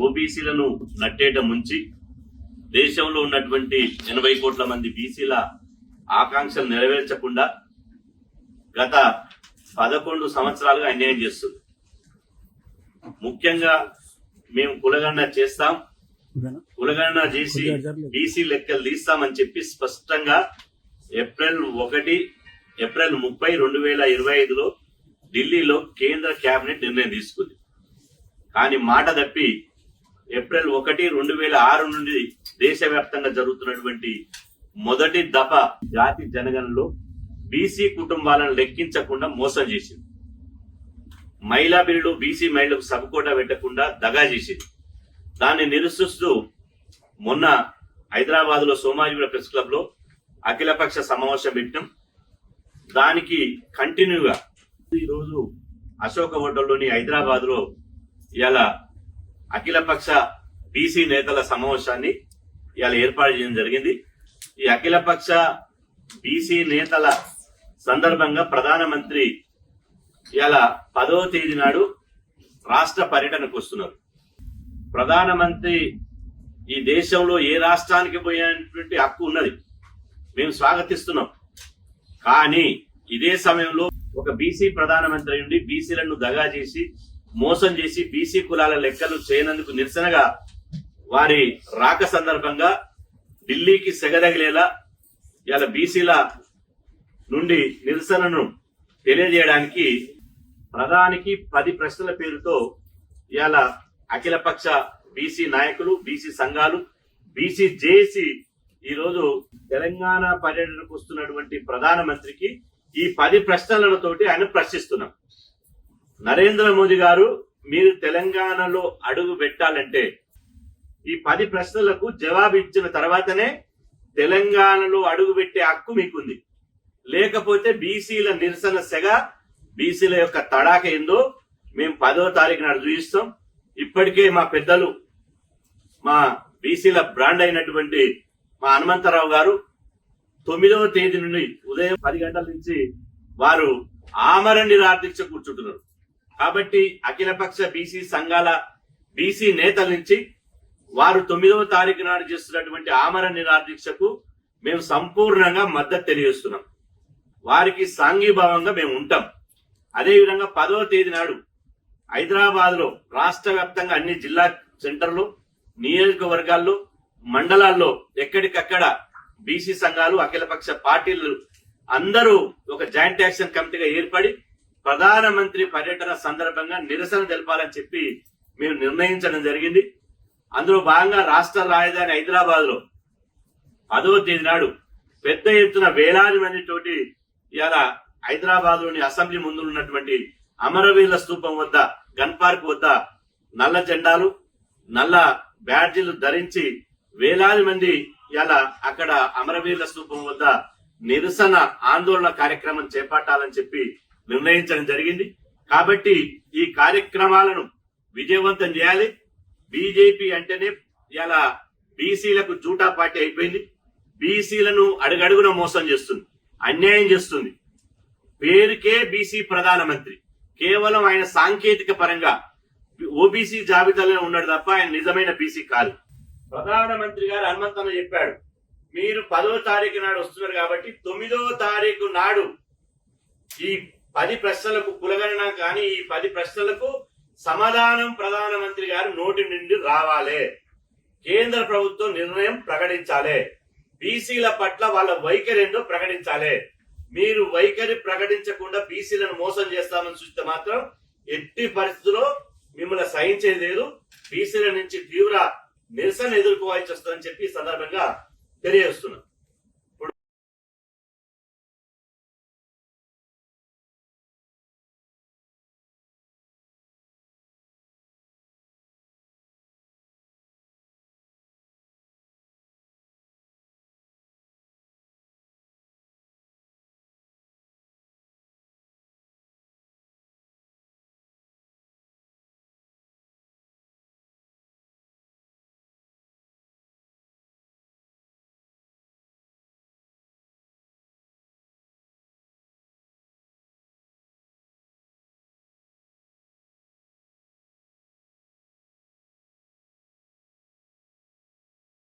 ఓబీసీలను నట్టేట ముంచి దేశంలో ఉన్నటువంటి 80 కోట్ల మంది బీసీల ఆకాంక్షలు నెరవేర్చకుండా గత 11 సంవత్సరాలుగా అన్యాయం చేస్తుంది. ముఖ్యంగా మేము కులగణన చేస్తాం, కులగణన చేసి బీసీ లెక్కలు తీస్తామని చెప్పి స్పష్టంగా ఏప్రిల్ 30, 2025లో ఢిల్లీలో కేంద్ర కేబినెట్ నిర్ణయం తీసుకుంది. కానీ మాట తప్పి ఏప్రిల్ 1, 2006 నుండి దేశవ్యాప్తంగా జరుగుతున్నటువంటి మొదటి దఫా జాతి జనగణనలో బీసీ కుటుంబాలను లెక్కించకుండా మోసం చేసింది. మహిళా బిల్లు బీసీ మహిళలకు సబ్-కోటా పెట్టకుండా దగా చేసింది. దాన్ని నిరసిస్తూ మొన్న హైదరాబాద్ లో సోమాజిగూడ ప్రెస్ క్లబ్ లో అఖిలపక్ష సమావేశం పెట్టినాం. దానికి కంటిన్యూగా ఈరోజు అశోక హోటల్లోని హైదరాబాద్ లో ఇలా అఖిలపక్ష బీసీ నేతల సమావేశాన్ని ఇలా ఏర్పాటు చేయడం జరిగింది. ఈ అఖిలపక్ష బీసీ నేతల సందర్భంగా ప్రధానమంత్రి ఇలా 10వ తేదీ నాడు రాష్ట్ర పర్యటనకు వస్తున్నారు. ప్రధానమంత్రి ఈ దేశంలో ఏ రాష్ట్రానికి పోయేటువంటి హక్కు ఉన్నది, మేము స్వాగతిస్తున్నాం. కానీ ఇదే సమయంలో ఒక బీసీ ప్రధానమంత్రి నుండి బీసీలను దగా చేసి మోసం చేసి బీసీ కులాల లెక్కలు చేయనందుకు నిరసనగా వారి రాక సందర్భంగా ఢిల్లీకి సెగదగిలేలా ఇలా బీసీల నుండి నిరసనను తెలియజేయడానికి ప్రధానికి 10 ప్రశ్నల పేరుతో ఇలా అఖిలపక్ష బీసీ నాయకులు, బీసీ సంఘాలు, బీసీ జేఏసీ ఈరోజు తెలంగాణ పర్యటనకు వస్తున్నటువంటి ప్రధానమంత్రికి ఈ 10 ప్రశ్నలతోటి ఆయన ప్రశ్నిస్తున్నాం. నరేంద్ర మోదీ గారు, మీరు తెలంగాణలో అడుగు పెట్టాలంటే ఈ 10 ప్రశ్నలకు జవాబు ఇచ్చిన తర్వాతనే తెలంగాణలో అడుగు పెట్టే హక్కు మీకుంది. లేకపోతే బీసీల నిరసన సెగ, బీసీల యొక్క తడాక ఏందో మేము 10వ తారీఖు నాడు చూపిస్తాం. ఇప్పటికే మా పెద్దలు, మా బీసీల బ్రాండ్ అయినటువంటి మా హనుమంతరావు గారు 9వ తేదీ నుండి ఉదయం 10 గంటల నుంచి వారు ఆమరణ నిరాదీక్ష కూర్చుంటున్నారు. కాబట్టి అఖిలపక్ష బీసీ సంఘాల బీసీ నేతల నుంచి వారు 9వ తారీఖు నాడు చేస్తున్నటువంటి ఆమరణ నిరాదీక్షకు మేము సంపూర్ణంగా మద్దతు తెలియజేస్తున్నాం. వారికి సాంఘీభావంగా మేము ఉంటాం. అదేవిధంగా 10వ తేదీ నాడు హైదరాబాద్ లో రాష్ట్ర వ్యాప్తంగా అన్ని జిల్లా సెంటర్లు, నియోజకవర్గాల్లో, మండలాల్లో ఎక్కడికక్కడ బీసీ సంఘాలు, అఖిలపక్ష పార్టీలు అందరూ ఒక జాయింట్ యాక్షన్ కమిటీగా ఏర్పడి ప్రధానమంత్రి పర్యటన సందర్భంగా నిరసన తెలపాలని చెప్పి మేము నిర్ణయించడం జరిగింది. అందులో భాగంగా రాష్ట్ర రాజధాని హైదరాబాద్ లో 10వ తేదీ నాడు పెద్ద ఎత్తున వేలాది మంది తోటి ఇలా హైదరాబాద్ లోని అసెంబ్లీ ముందు ఉన్నటువంటి అమరవీరుల స్తూపం వద్ద, గన్ పార్క్ వద్ద నల్ల జెండాలు, నల్ల బ్యాడ్జీలు ధరించి వేలాది మంది ఇలా అక్కడ అమరవీరుల స్తూపం వద్ద నిరసన ఆందోళన కార్యక్రమం చేపట్టాలని చెప్పి నిర్ణయించడం జరిగింది. కాబట్టి ఈ కార్యక్రమాలను విజయవంతం చేయాలి. బీజేపీ అంటేనే ఇలా బీసీలకు జూటా పార్టీ అయిపోయింది. బీసీలను అడుగడుగున మోసం చేస్తుంది, అన్యాయం చేస్తుంది. పేరుకే బీసీ ప్రధానమంత్రి, కేవలం ఆయన సాంకేతిక పరంగా ఓబీసీ జాబితాలో ఉన్నాడు తప్ప ఆయన నిజమైన బీసీ కాదు. ప్రధానమంత్రి గారు హనుమంతన్న చెప్పాడు, మీరు 10వ తారీఖు నాడు వస్తున్నారు కాబట్టి 9వ తారీఖు నాడు ఈ 10 ప్రశ్నలకు కులగణన కానీ ఈ 10 ప్రశ్నలకు సమాధానం ప్రధానమంత్రి గారు నోటి నుండి రావాలి. కేంద్ర ప్రభుత్వం నిర్ణయం ప్రకటించాలి. బీసీల పట్ల వాళ్ళ వైఖరి ఏందో ప్రకటించాలి. మీరు వైఖరి ప్రకటించకుండా బీసీలను మోసం చేస్తామని చూస్తే మాత్రం ఎట్టి పరిస్థితుల్లో మిమ్మల్ని సహించేది లేదు. బీసీల నుంచి తీవ్ర నిరసన ఎదుర్కోవాల్సి వస్తుందని చెప్పి ఈ సందర్భంగా తెలియజేస్తున్నాం.